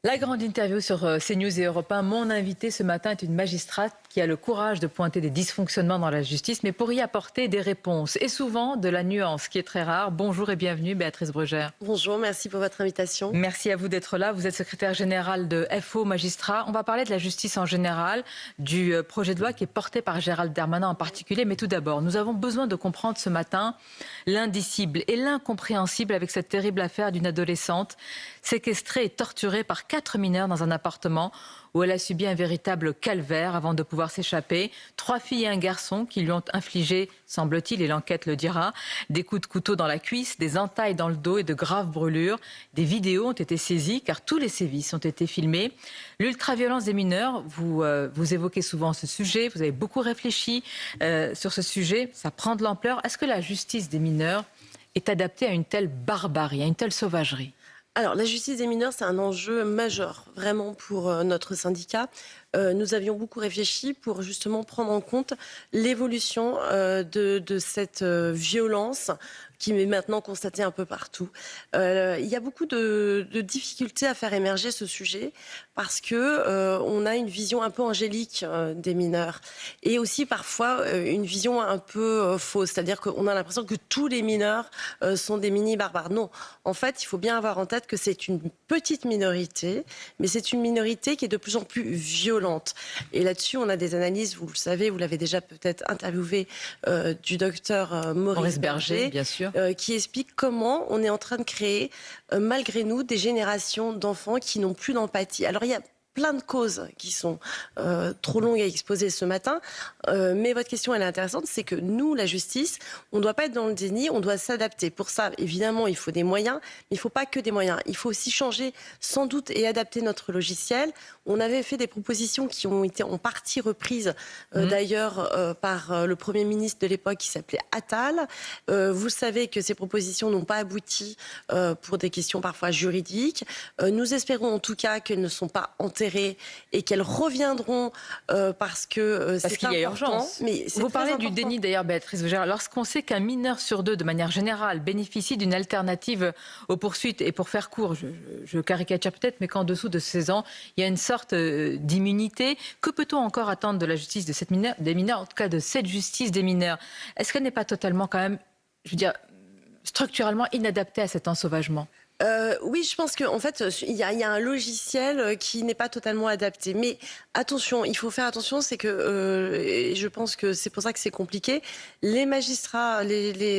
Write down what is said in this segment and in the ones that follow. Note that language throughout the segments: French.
La grande interview sur CNews et Europe 1. Mon invité ce matin est une magistrate qui a le courage de pointer des dysfonctionnements dans la justice, mais pour y apporter des réponses et souvent de la nuance, qui est très rare. Bonjour et bienvenue, Béatrice Brugère. Bonjour, merci pour votre invitation. Merci à vous d'être là. Vous êtes secrétaire générale de FO Magistrat. On va parler de la justice en général, du projet de loi qui est porté par Gérald Darmanin en particulier. Mais tout d'abord, nous avons besoin de comprendre ce matin l'indicible et l'incompréhensible avec cette terrible affaire d'une adolescente séquestrée et torturée par 4 mineurs dans un appartement où elle a subi un véritable calvaire avant de pouvoir s'échapper. 3 filles et un garçon qui lui ont infligé, semble-t-il, et l'enquête le dira, des coups de couteau dans la cuisse, des entailles dans le dos et de graves brûlures. Des vidéos ont été saisies car tous les sévices ont été filmés. L'ultraviolence des mineurs, vous évoquez souvent ce sujet, vous avez beaucoup réfléchi sur ce sujet, ça prend de l'ampleur. Est-ce que la justice des mineurs est adaptée à une telle barbarie, à une telle sauvagerie ? Alors, la justice des mineurs, c'est un enjeu majeur, vraiment, pour notre syndicat. Nous avions beaucoup réfléchi pour justement prendre en compte l'évolution de cette violence qui est maintenant constatée un peu partout. Il y a beaucoup de difficultés à faire émerger ce sujet parce que on a une vision un peu angélique des mineurs et aussi parfois une vision un peu fausse, c'est-à-dire qu'on a l'impression que tous les mineurs sont des mini-barbares. Non, en fait, il faut bien avoir en tête que c'est une petite minorité, mais c'est une minorité qui est de plus en plus violente. Et là-dessus, on a des analyses, vous le savez, vous l'avez déjà peut-être interviewé, du docteur Maurice Berger, bien sûr. Qui explique comment on est en train de créer, malgré nous, des générations d'enfants qui n'ont plus d'empathie. Alors, il y a plein de causes qui sont trop longues à exposer ce matin, mais votre question elle est intéressante, c'est que nous, la justice, on ne doit pas être dans le déni, on doit s'adapter. Pour ça, évidemment, il faut des moyens, mais il ne faut pas que des moyens. Il faut aussi changer, sans doute, et adapter notre logiciel. On avait fait des propositions qui ont été en partie reprises, d'ailleurs, par le Premier ministre de l'époque qui s'appelait Attal. Vous savez que ces propositions n'ont pas abouti pour des questions parfois juridiques. Nous espérons en tout cas qu'elles ne sont pas enterrées et qu'elles reviendront parce que c'est qu'il y a urgence. Mais vous parlez important. du déni d'ailleurs, Béatrice Brugère. Lorsqu'on sait qu'un mineur sur 2, de manière générale, bénéficie d'une alternative aux poursuites, et pour faire court, je caricature peut-être, mais qu'en dessous de 16 ans, il y a une sorte d'immunité. Que peut-on encore attendre de la justice de des mineurs, en tout cas de cette justice des mineurs? Est-ce qu'elle n'est pas totalement quand même, je veux dire, structurellement inadaptée à cet ensauvagement? Oui, je pense qu'en fait, il y a un logiciel qui n'est pas totalement adapté. Mais attention, il faut faire attention, c'est que, et je pense que c'est pour ça que c'est compliqué, les magistrats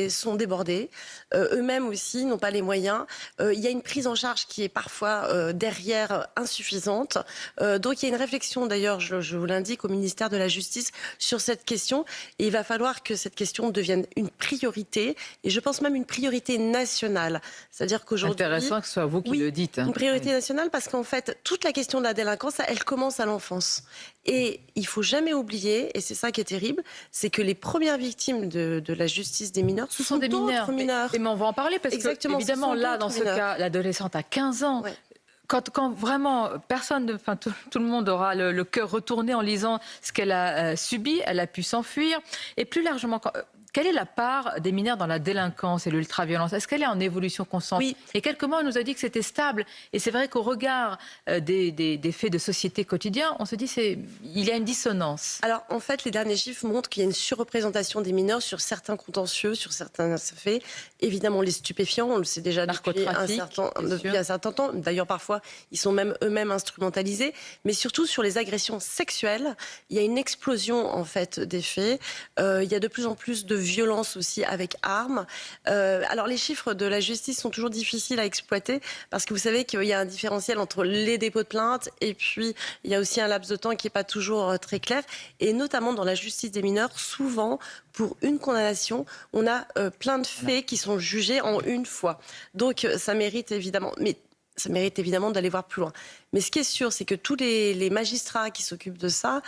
sont débordés, eux-mêmes aussi n'ont pas les moyens. Il y a une prise en charge qui est parfois derrière insuffisante. Donc il y a une réflexion, d'ailleurs, je vous l'indique, au ministère de la Justice sur cette question. Et il va falloir que cette question devienne une priorité, et je pense même une priorité nationale. C'est-à-dire qu'aujourd'hui... Intéressant que ce soit vous qui le dites. Une priorité nationale parce qu'en fait, toute la question de la délinquance, elle commence à l'enfance. Et il ne faut jamais oublier, et c'est ça qui est terrible, c'est que les premières victimes de la justice des mineurs, ce sont des mineurs. Mais on va en parler parce que, évidemment, là, dans ce cas, l'adolescente a 15 ans. Ouais. Quand vraiment personne, enfin tout le monde aura le cœur retourné en lisant ce qu'elle a subi, elle a pu s'enfuir. Et plus largement... Quelle est la part des mineurs dans la délinquance et l'ultraviolence? Est-ce qu'elle est en évolution constante? Oui. Et quelques mois, on nous a dit que c'était stable. Et c'est vrai qu'au regard des faits de société quotidiens, on se dit il y a une dissonance. Alors, en fait, les derniers chiffres montrent qu'il y a une surreprésentation des mineurs sur certains contentieux, sur certains faits. Évidemment, les stupéfiants, on le sait déjà depuis un certain temps. D'ailleurs, parfois, ils sont même eux-mêmes instrumentalisés. Mais surtout, sur les agressions sexuelles, il y a une explosion, en fait, des faits. Il y a de plus en plus de violence aussi avec armes. Alors les chiffres de la justice sont toujours difficiles à exploiter parce que vous savez qu'il y a un différentiel entre les dépôts de plainte et puis il y a aussi un laps de temps qui n'est pas toujours très clair. Et notamment dans la justice des mineurs, souvent pour une condamnation, on a plein de faits qui sont jugés en une fois. Donc ça mérite évidemment d'aller voir plus loin. Mais ce qui est sûr, c'est que tous les magistrats qui s'occupent de ça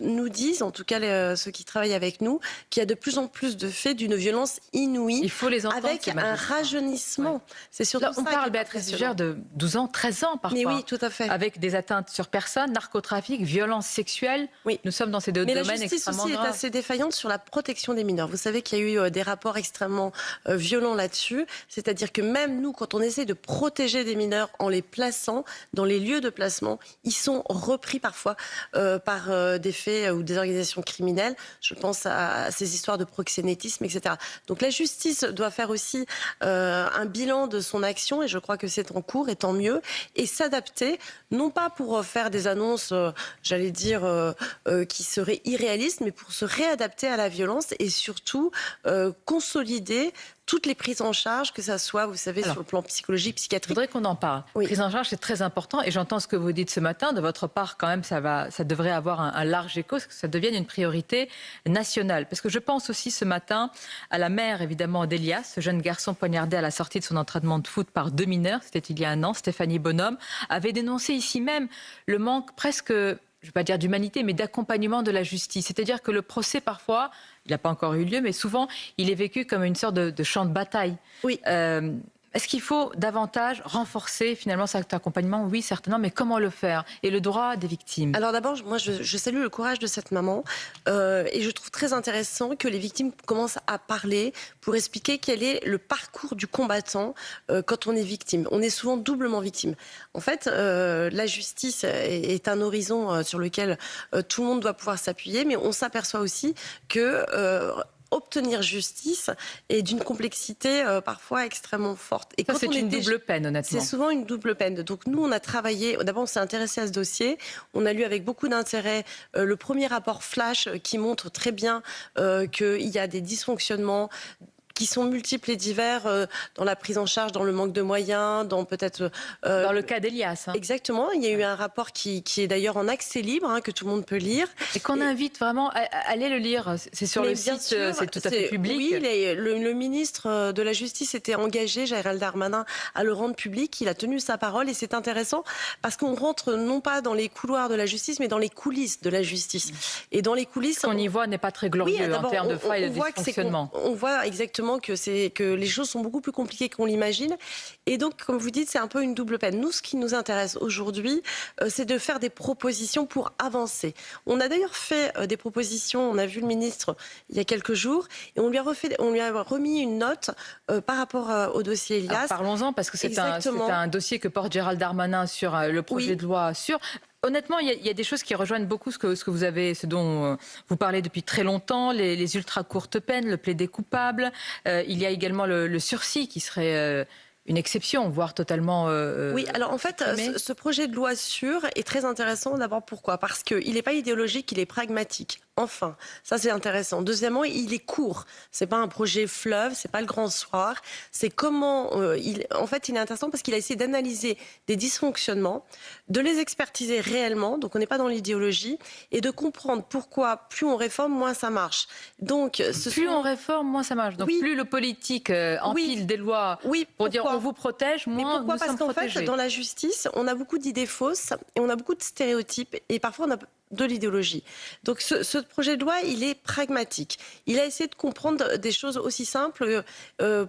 nous disent, en tout cas ceux qui travaillent avec nous, qu'il y a de plus en plus de faits d'une violence inouïe. Il faut les entendre, avec un rajeunissement. Ouais. C'est surtout là, on parle, Béatrice Brugère, de 12 ans, 13 ans parfois. Mais oui, tout à fait. Avec des atteintes sur personnes, narcotrafic, violences sexuelles. Oui. Nous sommes dans ces deux domaines extrêmement graves. Mais la justice aussi est assez défaillante sur la protection des mineurs. Vous savez qu'il y a eu des rapports extrêmement violents là-dessus. C'est-à-dire que même nous, quand on essaie de protéger des mineurs, mineurs en les plaçant dans les lieux de placement, ils sont repris parfois par des faits ou des organisations criminelles. Je pense à ces histoires de proxénétisme, etc. Donc la justice doit faire aussi un bilan de son action, et je crois que c'est en cours, et tant mieux, et s'adapter, non pas pour faire des annonces, j'allais dire, qui seraient irréalistes, mais pour se réadapter à la violence et surtout consolider toutes les prises en charge, que ça soit, vous savez, sur le plan psychologique, psychiatrique. Je voudrais qu'on en parle. Oui. Prise en charge, c'est très important, et j'entends ce que vous dites ce matin. De votre part, quand même, ça devrait avoir un large écho, que ça devienne une priorité nationale. Parce que je pense aussi ce matin à la mère, évidemment, d'Elias, ce jeune garçon poignardé à la sortie de son entraînement de foot par 2 mineurs. C'était il y a un an. Stéphanie Bonhomme avait dénoncé ici même le manque presque, je ne vais pas dire d'humanité, mais d'accompagnement de la justice. C'est-à-dire que le procès, parfois, il n'a pas encore eu lieu, mais souvent, il est vécu comme une sorte de champ de bataille. Oui. Est-ce qu'il faut davantage renforcer finalement cet accompagnement? Oui, certainement, mais comment le faire? Et le droit des victimes? Alors d'abord, moi je salue le courage de cette maman et je trouve très intéressant que les victimes commencent à parler pour expliquer quel est le parcours du combattant quand on est victime. On est souvent doublement victime. En fait, la justice est un horizon sur lequel tout le monde doit pouvoir s'appuyer, mais on s'aperçoit aussi que obtenir justice est d'une complexité parfois extrêmement forte. Et ça, c'est une double peine, honnêtement. C'est souvent une double peine. Donc nous, on a travaillé, d'abord on s'est intéressé à ce dossier, on a lu avec beaucoup d'intérêt le premier rapport Flash qui montre très bien qu'il y a des dysfonctionnements qui sont multiples et divers dans la prise en charge, dans le manque de moyens, dans peut-être... dans le cas d'Elias. Exactement. Il y a eu un rapport qui est d'ailleurs en accès libre, que tout le monde peut lire. Et qu'on invite vraiment à aller le lire. C'est sur le site, c'est tout à fait public. Oui, le ministre de la Justice était engagé, Gérald Darmanin, à le rendre public. Il a tenu sa parole et c'est intéressant parce qu'on rentre non pas dans les couloirs de la justice, mais dans les coulisses de la justice. Et dans les coulisses... Ce qu'on y voit n'est pas très glorieux en termes de failles et de dysfonctionnement. On voit exactement que les choses sont beaucoup plus compliquées qu'on l'imagine. Et donc, comme vous dites, c'est un peu une double peine. Nous, ce qui nous intéresse aujourd'hui, c'est de faire des propositions pour avancer. On a d'ailleurs fait des propositions, on a vu le ministre il y a quelques jours, et on lui a remis une note par rapport au dossier Elias. Alors, parlons-en, parce que c'est un dossier que porte Gérald Darmanin sur le projet de loi sur... Honnêtement, il y a des choses qui rejoignent beaucoup ce dont vous parlez depuis très longtemps, les ultra courtes peines, le plaidé coupable. Il y a également le sursis qui serait une exception, voire totalement... Oui, alors en fait, ce projet de loi sûre est très intéressant. D'abord, pourquoi? Parce qu'il n'est pas idéologique, il est pragmatique. Enfin, ça c'est intéressant. Deuxièmement, il est court. C'est pas un projet fleuve, c'est pas le grand soir. C'est comment en fait, il est intéressant parce qu'il a essayé d'analyser des dysfonctionnements, de les expertiser réellement. Donc, on n'est pas dans l'idéologie et de comprendre pourquoi plus on réforme, moins ça marche. Donc, on réforme, moins ça marche. Donc, plus le politique empile des lois pour dire on vous protège, moins nous sommes protégés. Parce qu'en fait, dans la justice, on a beaucoup d'idées fausses et on a beaucoup de stéréotypes et parfois on a de l'idéologie. Donc ce projet de loi, il est pragmatique. Il a essayé de comprendre des choses aussi simples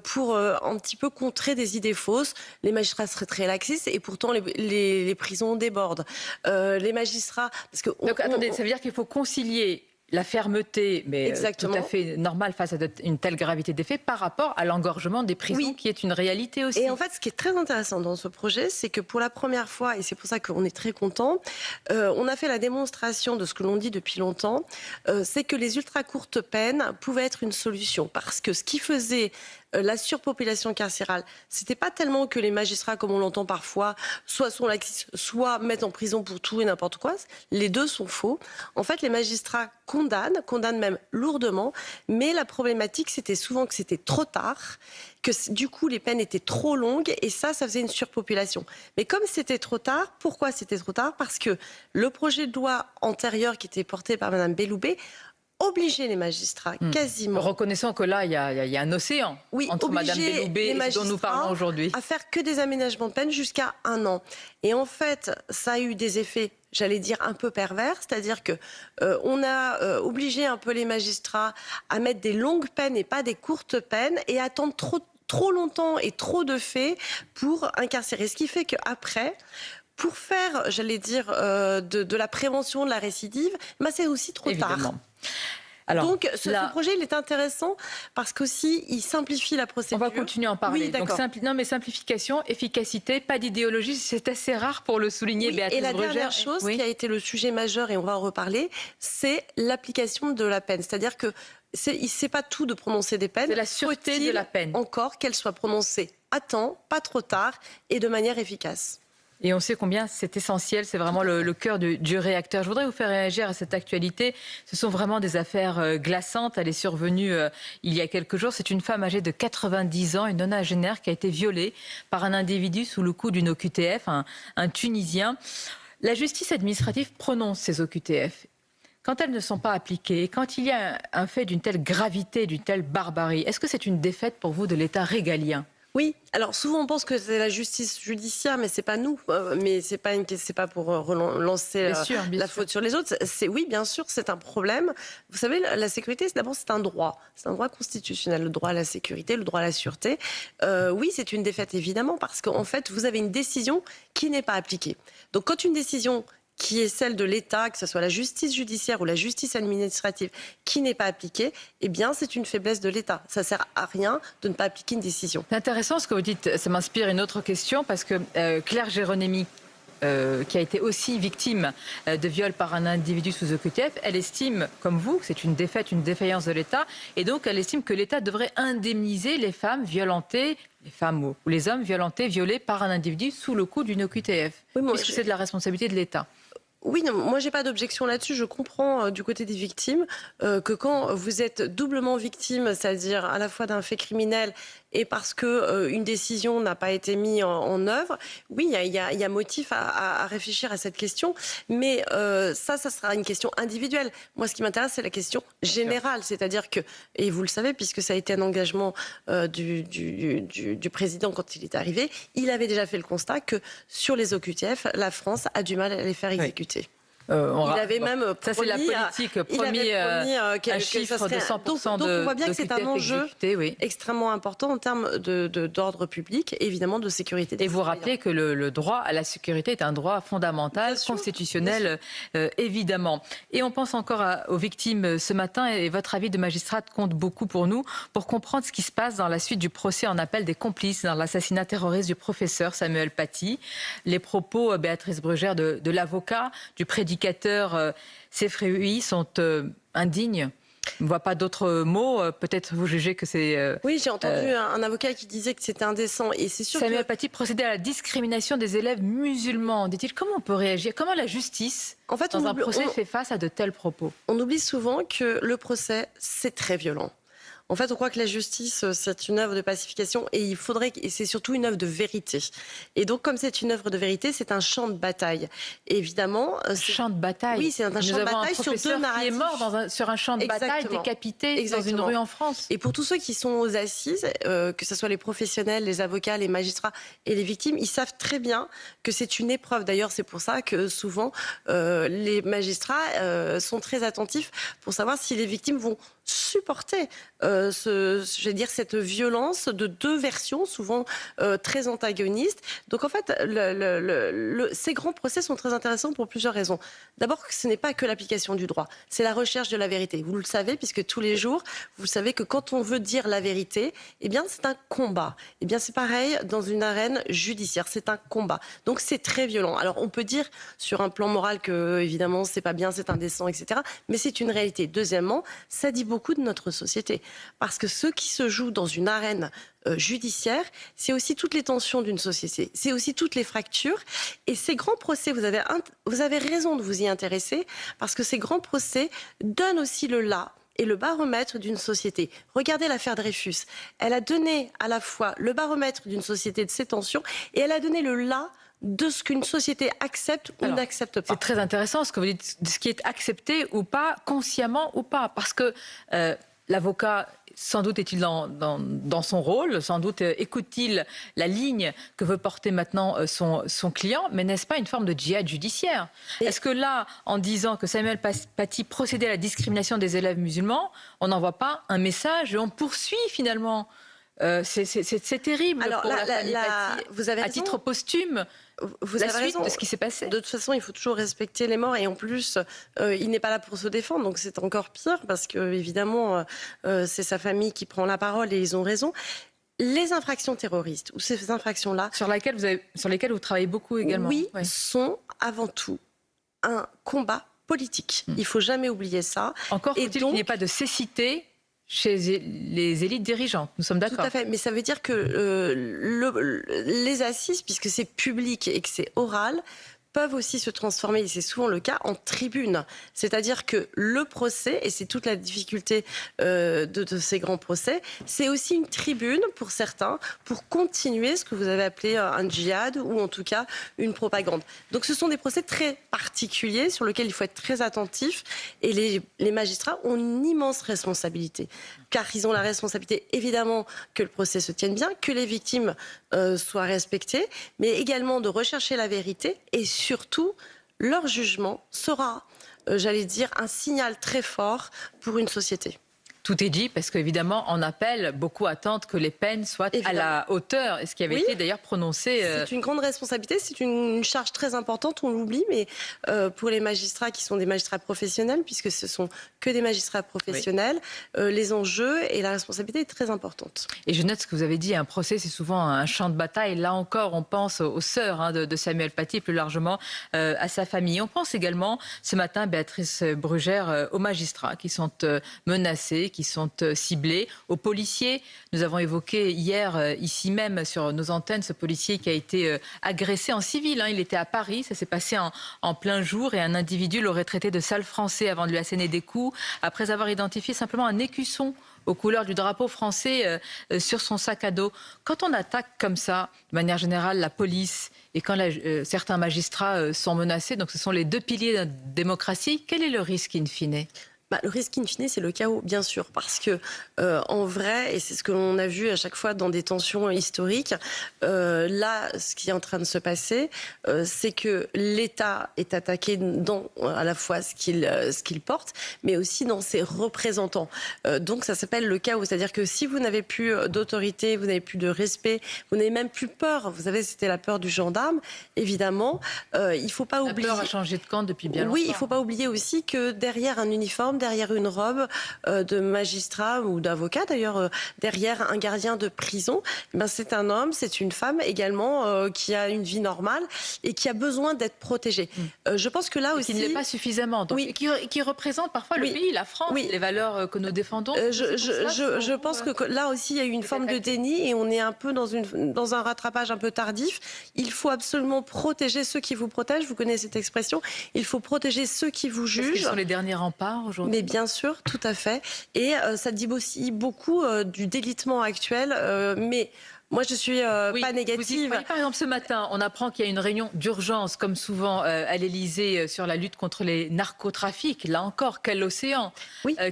pour un petit peu contrer des idées fausses. Les magistrats seraient très laxistes et pourtant les prisons débordent. Les magistrats... Donc attendez, ça veut dire qu'il faut concilier la fermeté, mais tout à fait normale face à une telle gravité des faits, par rapport à l'engorgement des prisons, qui est une réalité aussi. Et en fait, ce qui est très intéressant dans ce projet, c'est que pour la première fois, et c'est pour ça qu'on est très content, on a fait la démonstration de ce que l'on dit depuis longtemps, c'est que les ultra courtes peines pouvaient être une solution. Parce que ce qui faisait la surpopulation carcérale, c'était pas tellement que les magistrats, comme on l'entend parfois, soit sont laxistes, soit mettent en prison pour tout et n'importe quoi. Les deux sont faux. En fait, les magistrats condamnent même lourdement, mais la problématique, c'était souvent que c'était trop tard, que du coup, les peines étaient trop longues, et ça faisait une surpopulation. Mais comme c'était trop tard, pourquoi c'était trop tard? Parce que le projet de loi antérieur qui était porté par Mme Belloubet obliger les magistrats, quasiment... Reconnaissons que là, il y a un océan entre Mme Belloubet et ce dont nous parlons aujourd'hui. À faire que des aménagements de peine jusqu'à 1 an. Et en fait, ça a eu des effets, j'allais dire, un peu pervers. C'est-à-dire que on a obligé un peu les magistrats à mettre des longues peines et pas des courtes peines et attendre trop longtemps et trop de faits pour incarcérer. Ce qui fait qu'après... Pour faire, j'allais dire, de la prévention de la récidive, c'est aussi trop tard. Alors, donc, ce projet, il est intéressant parce qu'aussi, il simplifie la procédure. On va continuer à en parler. Oui, d'accord. Non, mais simplification, efficacité, pas d'idéologie, c'est assez rare pour le souligner, Béatrice Brugère. Et la dernière chose qui a été le sujet majeur, et on va en reparler, c'est l'application de la peine. C'est-à-dire que il ne sait pas tout de prononcer des peines. C'est la sûreté de la peine. Encore qu'elle soit prononcée à temps, pas trop tard, et de manière efficace. Et on sait combien c'est essentiel, c'est vraiment le cœur du réacteur. Je voudrais vous faire réagir à cette actualité. Ce sont vraiment des affaires glaçantes. Elle est survenue il y a quelques jours. C'est une femme âgée de 90 ans, une nonagénaire, qui a été violée par un individu sous le coup d'une OQTF, un Tunisien. La justice administrative prononce ces OQTF. Quand elles ne sont pas appliquées, quand il y a un fait d'une telle gravité, d'une telle barbarie, est-ce que c'est une défaite pour vous de l'État régalien ? Oui, alors souvent on pense que c'est la justice judiciaire, mais c'est pas nous, mais c'est pas pour relancer la faute sur les autres. Oui, bien sûr, c'est un problème. Vous savez, la sécurité, d'abord c'est un droit constitutionnel, le droit à la sécurité, le droit à la sûreté. Oui, c'est une défaite évidemment parce qu'en fait vous avez une décision qui n'est pas appliquée. Donc quand une décision qui est celle de l'État, que ce soit la justice judiciaire ou la justice administrative, qui n'est pas appliquée, eh bien, c'est une faiblesse de l'État. Ça ne sert à rien de ne pas appliquer une décision. C'est intéressant ce que vous dites. Ça m'inspire une autre question, parce que Claire Géronimi, qui a été aussi victime de viol par un individu sous OQTF, elle estime, comme vous, que c'est une défaite, une défaillance de l'État, et donc elle estime que l'État devrait indemniser les femmes violentées, les femmes ou les hommes violentés, violés par un individu sous le coup d'une OQTF. Oui, puisque c'est de la responsabilité de l'État. Oui, non, moi j'ai pas d'objection là-dessus. Je comprends du côté des victimes que quand vous êtes doublement victime, c'est-à-dire à la fois d'un fait criminel et parce que une décision n'a pas été mise en œuvre, oui, il y a motif à réfléchir à cette question. Mais ça sera une question individuelle. Moi, ce qui m'intéresse, c'est la question générale, c'est-à-dire que, et vous le savez, puisque ça a été un engagement du président quand il est arrivé, il avait déjà fait le constat que sur les OQTF, la France a du mal à les faire exécuter. Il avait même promis, ça c'est la politique, promis un chiffre de 100% donc on voit bien que c'est un enjeu oui, extrêmement important en termes d'ordre public, évidemment de sécurité des citoyens. Et vous rappelez que le droit à la sécurité est un droit fondamental, constitutionnel, évidemment. Et on pense encore aux victimes ce matin, et votre avis de magistrate compte beaucoup pour nous, pour comprendre ce qui se passe dans la suite du procès en appel des complices dans l'assassinat terroriste du professeur Samuel Paty. Les propos, Béatrice Brugère, de l'avocat, du prédicateur Sefrioui sont indignes. On ne voit pas d'autres mots. Peut-être vous jugez que c'est... Oui, j'ai entendu un avocat qui disait que c'était indécent. Et c'est sûr Samuel Paty procédait à la discrimination des élèves musulmans. Dit-il, comment on peut réagir? Comment la justice, dans un procès, fait face à de tels propos? On oublie souvent que le procès, c'est très violent. En fait, on croit que la justice, c'est une œuvre de pacification et et c'est surtout une œuvre de vérité. Et donc, comme c'est une œuvre de vérité, c'est un champ de bataille. Et évidemment, champ de bataille. Oui, c'est un champ de bataille sur deux narratifs. Qui est mort sur un champ de bataille, décapité dans une rue en France. Et pour tous ceux qui sont aux assises, que ce soit les professionnels, les avocats, les magistrats et les victimes, ils savent très bien que c'est une épreuve. D'ailleurs, c'est pour ça que souvent, les magistrats sont très attentifs pour savoir si les victimes vont supporter cette violence de deux versions, souvent très antagonistes. Donc en fait, ces grands procès sont très intéressants pour plusieurs raisons. D'abord, ce n'est pas que l'application du droit, c'est la recherche de la vérité. Vous le savez, puisque tous les jours, vous savez que quand on veut dire la vérité, eh bien c'est un combat. Eh bien c'est pareil dans une arène judiciaire, c'est un combat. Donc c'est très violent. Alors on peut dire sur un plan moral que évidemment c'est pas bien, c'est indécent, etc. Mais c'est une réalité. Deuxièmement, ça dit beaucoup de notre société. Parce que ce qui se joue dans une arène judiciaire, c'est aussi toutes les tensions d'une société, c'est aussi toutes les fractures. Et ces grands procès, vous avez raison de vous y intéresser, parce que ces grands procès donnent aussi le là et le baromètre d'une société. Regardez l'affaire Dreyfus. Elle a donné à la fois le baromètre d'une société de ses tensions, et elle a donné le là de ce qu'une société accepte ou n'accepte pas. C'est très intéressant ce que vous dites, de ce qui est accepté ou pas, consciemment ou pas. Parce que l'avocat, sans doute est-il dans son rôle, sans doute écoute-t-il la ligne que veut porter maintenant son client, mais n'est-ce pas une forme de djihad judiciaire? Est-ce que là, en disant que Samuel Paty procédait à la discrimination des élèves musulmans, on n'envoie pas un message et on poursuit finalement C'est terrible. Alors, pour la famille vous avez à raison. titre posthume. Vous La avez suite raison. de ce qui s'est passé. De toute façon, il faut toujours respecter les morts. Et en plus, il n'est pas là pour se défendre. Donc c'est encore pire parce que, évidemment, c'est sa famille qui prend la parole et ils ont raison. Les infractions terroristes ou ces infractions-là. Sur lesquelles vous travaillez beaucoup également. Oui, sont avant tout un combat politique. Il ne faut jamais oublier ça. Encore faut-il qu'il n'y ait pas de cécité chez les élites dirigeantes. Nous sommes d'accord. Tout à fait. Mais ça veut dire que les assises, puisque c'est public et que c'est oral, peuvent aussi se transformer, et c'est souvent le cas, en tribune. C'est-à-dire que le procès, et c'est toute la difficulté de ces grands procès, c'est aussi une tribune pour certains, pour continuer ce que vous avez appelé un djihad, ou en tout cas une propagande. Donc ce sont des procès très particuliers, sur lesquels il faut être très attentif, et les magistrats ont une immense responsabilité. Car ils ont la responsabilité, évidemment, que le procès se tienne bien, que les victimes soient respectées, mais également de rechercher la vérité, et surtout, leur jugement sera, j'allais dire, un signal très fort pour une société. Tout est dit, parce qu'évidemment, en appel, beaucoup attendent que les peines soient à la hauteur, et ce qui avait été d'ailleurs prononcé. C'est une grande responsabilité, c'est une charge très importante, on l'oublie, mais pour les magistrats qui sont des magistrats professionnels, puisque ce sont que des magistrats professionnels, les enjeux et la responsabilité est très importante. Et je note ce que vous avez dit, un procès, c'est souvent un champ de bataille. Là encore, on pense aux sœurs de Samuel Paty, plus largement à sa famille. On pense également, ce matin, Béatrice Brugère, aux magistrats qui sont menacés, qui sont ciblés, aux policiers. Nous avons évoqué hier, ici même, sur nos antennes, ce policier qui a été agressé en civil. Il était à Paris, ça s'est passé en plein jour et un individu l'aurait traité de sale français avant de lui asséner des coups, après avoir identifié simplement un écusson aux couleurs du drapeau français sur son sac à dos. Quand on attaque comme ça, de manière générale, la police, et quand certains magistrats sont menacés, donc ce sont les deux piliers de la démocratie, quel est le risque in fine ? Le risque in fine, c'est le chaos, bien sûr, parce que en vrai, et c'est ce que l'on a vu à chaque fois dans des tensions historiques, là, ce qui est en train de se passer, c'est que l'État est attaqué dans à la fois ce qu'il porte, mais aussi dans ses représentants. Donc ça s'appelle le chaos, c'est-à-dire que si vous n'avez plus d'autorité, vous n'avez plus de respect, vous n'avez même plus peur, vous savez, c'était la peur du gendarme, évidemment, il ne faut pas oublier... La peur a changé de camp depuis bien longtemps. Oui, il ne faut pas oublier aussi que derrière un uniforme, derrière une robe de magistrat ou d'avocat, d'ailleurs, derrière un gardien de prison, c'est un homme, c'est une femme également qui a une vie normale et qui a besoin d'être protégée. Je pense que là aussi... Qui ne l'est pas suffisamment, donc, et qui représente parfois le pays, la France, les valeurs que nous défendons. Je pense que là aussi, il y a eu une forme de déni et on est un peu dans un rattrapage un peu tardif. Il faut absolument protéger ceux qui vous protègent. Vous connaissez cette expression. Il faut protéger ceux qui vous jugent. Est-ce qu'ils sont les derniers remparts aujourd'hui ? Mais bien sûr, tout à fait. Et ça dit aussi beaucoup du délitement actuel. Mais moi, je ne suis pas négative. Par exemple, ce matin, on apprend qu'il y a une réunion d'urgence, comme souvent à l'Élysée, sur la lutte contre les narcotrafics. Là encore, quel océan.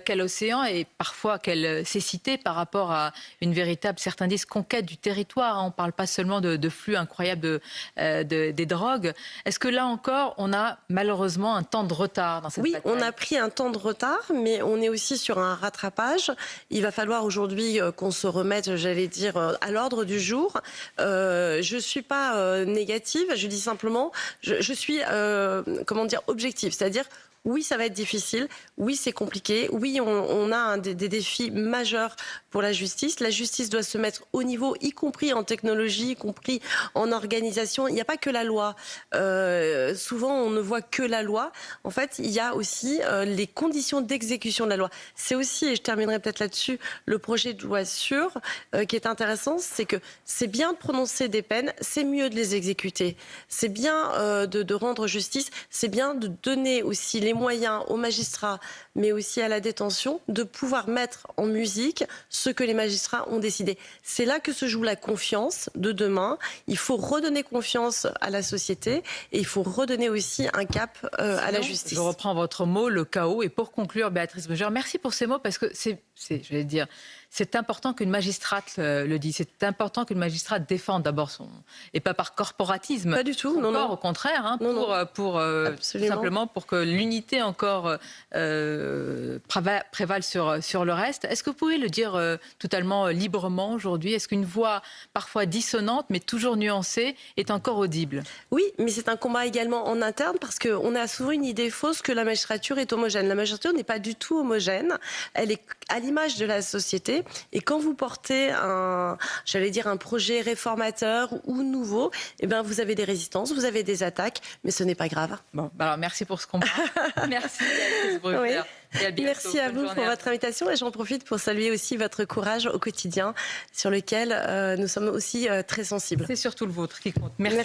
Quel océan et parfois quelle cécité par rapport à une véritable, certains disent, conquête du territoire. On ne parle pas seulement de flux incroyables des drogues. Est-ce que là encore, on a malheureusement un temps de retard dans cette bataille ? On a pris un temps de retard, mais on est aussi sur un rattrapage. Il va falloir aujourd'hui qu'on se remette, j'allais dire, à l'ordre du jour. Je ne suis pas négative, je dis simplement, je suis, objective. C'est-à-dire, oui, ça va être difficile. Oui, c'est compliqué. Oui, on a des défis majeurs pour la justice. La justice doit se mettre au niveau, y compris en technologie, y compris en organisation. Il n'y a pas que la loi. Souvent, on ne voit que la loi. En fait, il y a aussi les conditions d'exécution de la loi. C'est aussi, et je terminerai peut-être là-dessus, le projet de loi sûre qui est intéressant, c'est que c'est bien de prononcer des peines, c'est mieux de les exécuter. C'est bien de rendre justice, c'est bien de donner aussi les moyens aux magistrats, mais aussi à la détention, de pouvoir mettre en musique ce que les magistrats ont décidé. C'est là que se joue la confiance de demain. Il faut redonner confiance à la société et il faut redonner aussi un cap à la justice. Je reprends votre mot, le chaos. Et pour conclure, Béatrice Brugère, merci pour ces mots parce que c'est j'allais dire, c'est important qu'une magistrate le dise. C'est important qu'une magistrate défende d'abord et pas par corporatisme. Pas du tout, non. Au contraire, hein, pour tout simplement pour que l'unité encore prévale sur le reste. Est-ce que vous pouvez le dire totalement librement aujourd'hui? Est-ce qu'une voix parfois dissonante, mais toujours nuancée, est encore audible? Oui, mais c'est un combat également en interne parce qu'on a souvent une idée fausse que la magistrature est homogène. La magistrature n'est pas du tout homogène. Elle est à l'image de la société. Et quand vous portez un projet réformateur ou nouveau, eh ben vous avez des résistances, vous avez des attaques, mais ce n'est pas grave. Bon, alors merci pour ce combat. Merci. Oui. Merci à vous pour votre invitation et j'en profite pour saluer aussi votre courage au quotidien sur lequel nous sommes aussi très sensibles. C'est surtout le vôtre qui compte. Merci.